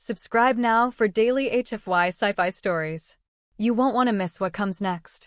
Subscribe now for daily HFY sci-fi stories. You won't want to miss what comes next.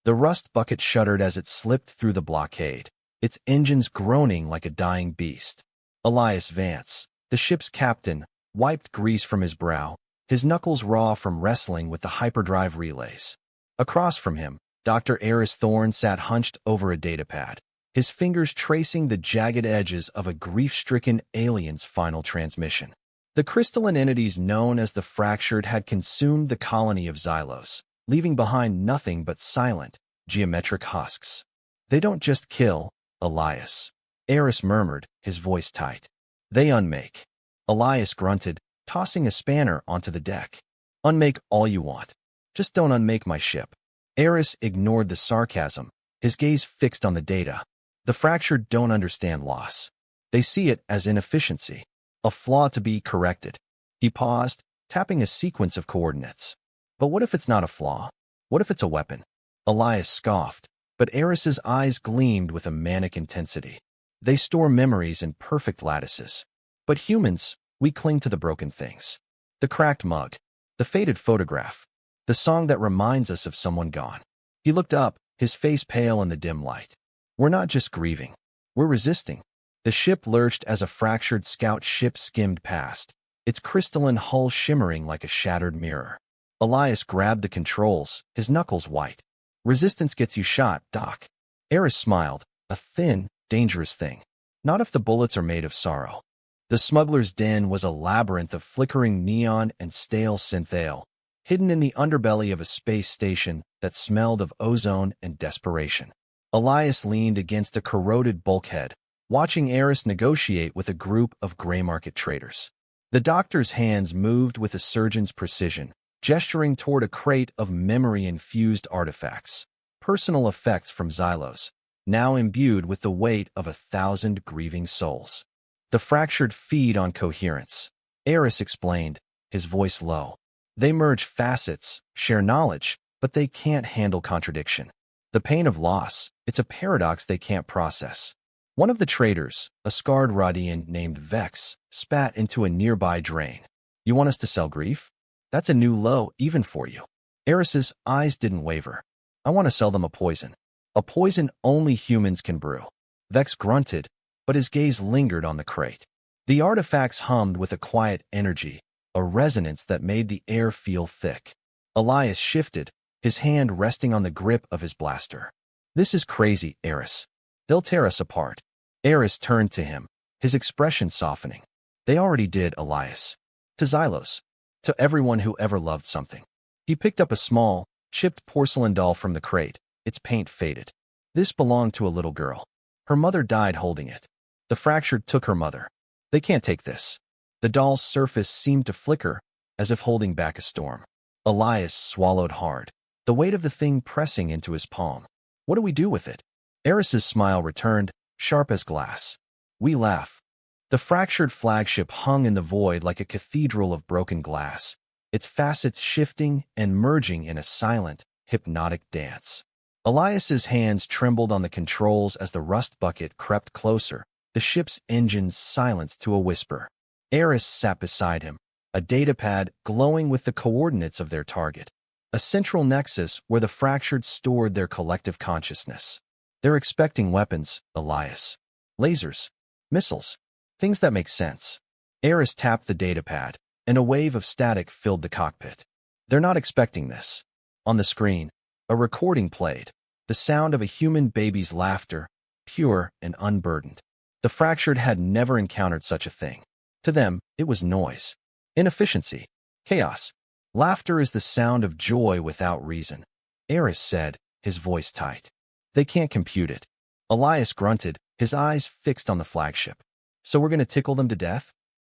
The Rustbucket shuddered as it slipped through the blockade, its engines groaning like a dying beast. Elias Vance, the ship's captain, wiped grease from his brow, his knuckles raw from wrestling with the hyperdrive relays. Across from him, Dr. Eris Thorne sat hunched over a datapad, his fingers tracing the jagged edges of a grief-stricken alien's final transmission. The crystalline entities known as the Fractured had consumed the colony of Xylos, leaving behind nothing but silent, geometric husks. They don't just kill, Elias. Eris murmured, his voice tight. They unmake. Elias grunted, tossing a spanner onto the deck. Unmake all you want. Just don't unmake my ship. Eris ignored the sarcasm, his gaze fixed on the data. The Fractured don't understand loss. They see it as inefficiency, a flaw to be corrected. He paused, tapping a sequence of coordinates. But what if it's not a flaw? What if it's a weapon? Elias scoffed, but Eris's eyes gleamed with a manic intensity. They store memories in perfect lattices. But humans, we cling to the broken things. The cracked mug, the faded photograph, the song that reminds us of someone gone. He looked up, his face pale in the dim light. We're not just grieving. We're resisting. The ship lurched as a fractured scout ship skimmed past, its crystalline hull shimmering like a shattered mirror. Elias grabbed the controls, his knuckles white. Resistance gets you shot, Doc. Eris smiled, a thin, dangerous thing. Not if the bullets are made of sorrow. The smuggler's den was a labyrinth of flickering neon and stale synthale, hidden in the underbelly of a space station that smelled of ozone and desperation. Elias leaned against a corroded bulkhead, watching Eris negotiate with a group of gray market traders. The doctor's hands moved with a surgeon's precision, gesturing toward a crate of memory-infused artifacts, personal effects from Xylos, now imbued with the weight of 1,000 grieving souls. The Fractured feed on coherence, Eris explained, his voice low. They merge facets, share knowledge, but they can't handle contradiction. The pain of loss, it's a paradox they can't process. One of the traders, a scarred Rodian named Vex, spat into a nearby drain. You want us to sell grief? That's a new low even for you. Eris's eyes didn't waver. I want to sell them a poison. A poison only humans can brew. Vex grunted, but his gaze lingered on the crate. The artifacts hummed with a quiet energy, a resonance that made the air feel thick. Elias shifted, his hand resting on the grip of his blaster. This is crazy, Eris. They'll tear us apart. Eris turned to him, his expression softening. They already did, Elias. To Xylos. To everyone who ever loved something. He picked up a small, chipped porcelain doll from the crate, its paint faded. This belonged to a little girl. Her mother died holding it. The Fractured took her mother. They can't take this. The doll's surface seemed to flicker, as if holding back a storm. Elias swallowed hard, the weight of the thing pressing into his palm. What do we do with it? Eris's smile returned, sharp as glass. We laugh. The Fractured flagship hung in the void like a cathedral of broken glass, its facets shifting and merging in a silent, hypnotic dance. Elias's hands trembled on the controls as the Rustbucket crept closer, the ship's engines silenced to a whisper. Eris sat beside him, a datapad glowing with the coordinates of their target, a central nexus where the Fractured stored their collective consciousness. They're expecting weapons, Elias. Lasers. Missiles. Things that make sense. Eris tapped the datapad, and a wave of static filled the cockpit. They're not expecting this. On the screen, a recording played, the sound of a human baby's laughter, pure and unburdened. The Fractured had never encountered such a thing. To them, it was noise, inefficiency, chaos. Laughter is the sound of joy without reason, Eris said, his voice tight. They can't compute it. Elias grunted, his eyes fixed on the flagship. So we're going to tickle them to death?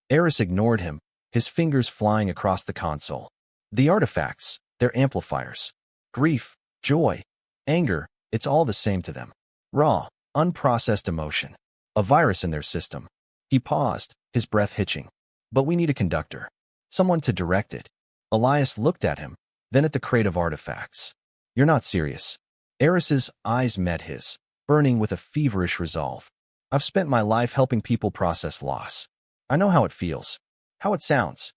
Eris ignored him, his fingers flying across the console. The artifacts, their amplifiers. Grief, joy, anger, it's all the same to them. Raw, unprocessed emotion. A virus in their system. He paused, his breath hitching. But we need a conductor. Someone to direct it. Elias looked at him, then at the crate of artifacts. You're not serious. Eris's eyes met his, burning with a feverish resolve. I've spent my life helping people process loss. I know how it feels, how it sounds.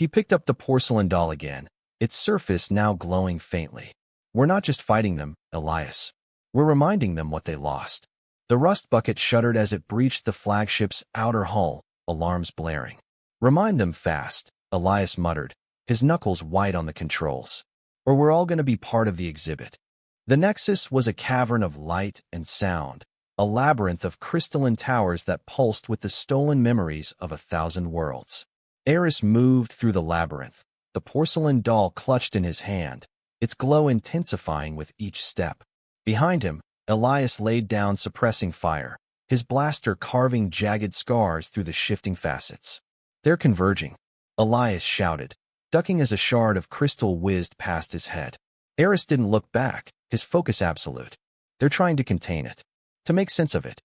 He picked up the porcelain doll again, its surface now glowing faintly. We're not just fighting them, Elias. We're reminding them what they lost. The Rustbucket shuddered as it breached the flagship's outer hull, alarms blaring. Remind them fast, Elias muttered, his knuckles white on the controls. Or we're all going to be part of the exhibit. The Nexus was a cavern of light and sound, a labyrinth of crystalline towers that pulsed with the stolen memories of 1,000 worlds. Eris moved through the labyrinth, the porcelain doll clutched in his hand, its glow intensifying with each step. Behind him, Elias laid down suppressing fire, his blaster carving jagged scars through the shifting facets. They're converging, Elias shouted, ducking as a shard of crystal whizzed past his head. Eris didn't look back, his focus absolute. They're trying to contain it, to make sense of it.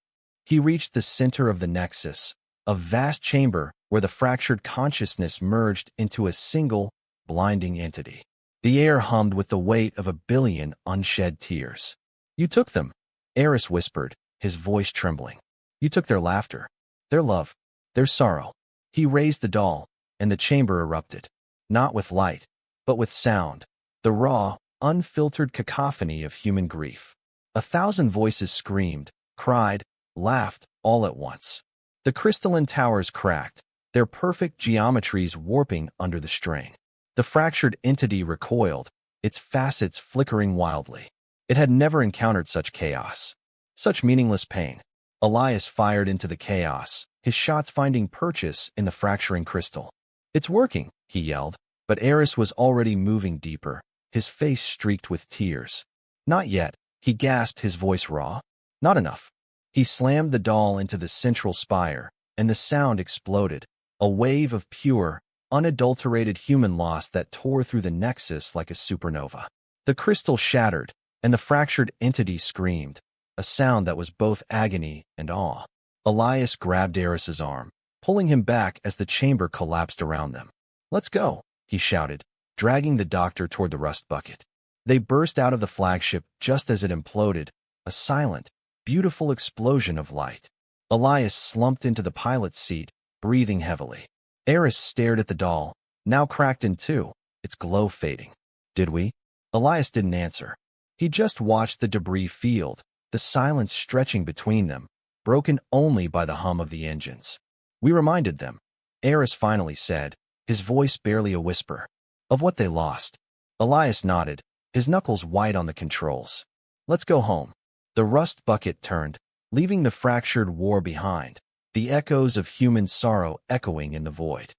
He reached the center of the Nexus, a vast chamber where the fractured consciousness merged into a single, blinding entity. The air hummed with the weight of 1 billion unshed tears. You took them, Eris whispered, his voice trembling. You took their laughter, their love, their sorrow. He raised the doll, and the chamber erupted, not with light, but with sound, the raw, unfiltered cacophony of human grief. 1,000 voices screamed, cried, laughed, all at once. The crystalline towers cracked, their perfect geometries warping under the strain. The fractured entity recoiled, its facets flickering wildly. It had never encountered such chaos, such meaningless pain. Elias fired into the chaos, his shots finding purchase in the fracturing crystal. It's working, he yelled, but Eris was already moving deeper, his face streaked with tears. Not yet, he gasped, his voice raw. Not enough. He slammed the doll into the central spire, and the sound exploded, a wave of pure, unadulterated human loss that tore through the Nexus like a supernova. The crystal shattered, and the fractured entity screamed, a sound that was both agony and awe. Elias grabbed Eris's arm, pulling him back as the chamber collapsed around them. Let's go, he shouted, dragging the doctor toward the Rustbucket. They burst out of the flagship just as it imploded, a silent, beautiful explosion of light. Elias slumped into the pilot's seat, breathing heavily. Eris stared at the doll, now cracked in two, its glow fading. Did we? Elias didn't answer. He just watched the debris field, the silence stretching between them, broken only by the hum of the engines. We reminded them, Eris finally said, his voice barely a whisper, of what they lost. Elias nodded, his knuckles white on the controls. Let's go home. The Rustbucket turned, leaving the fractured war behind, the echoes of human sorrow echoing in the void.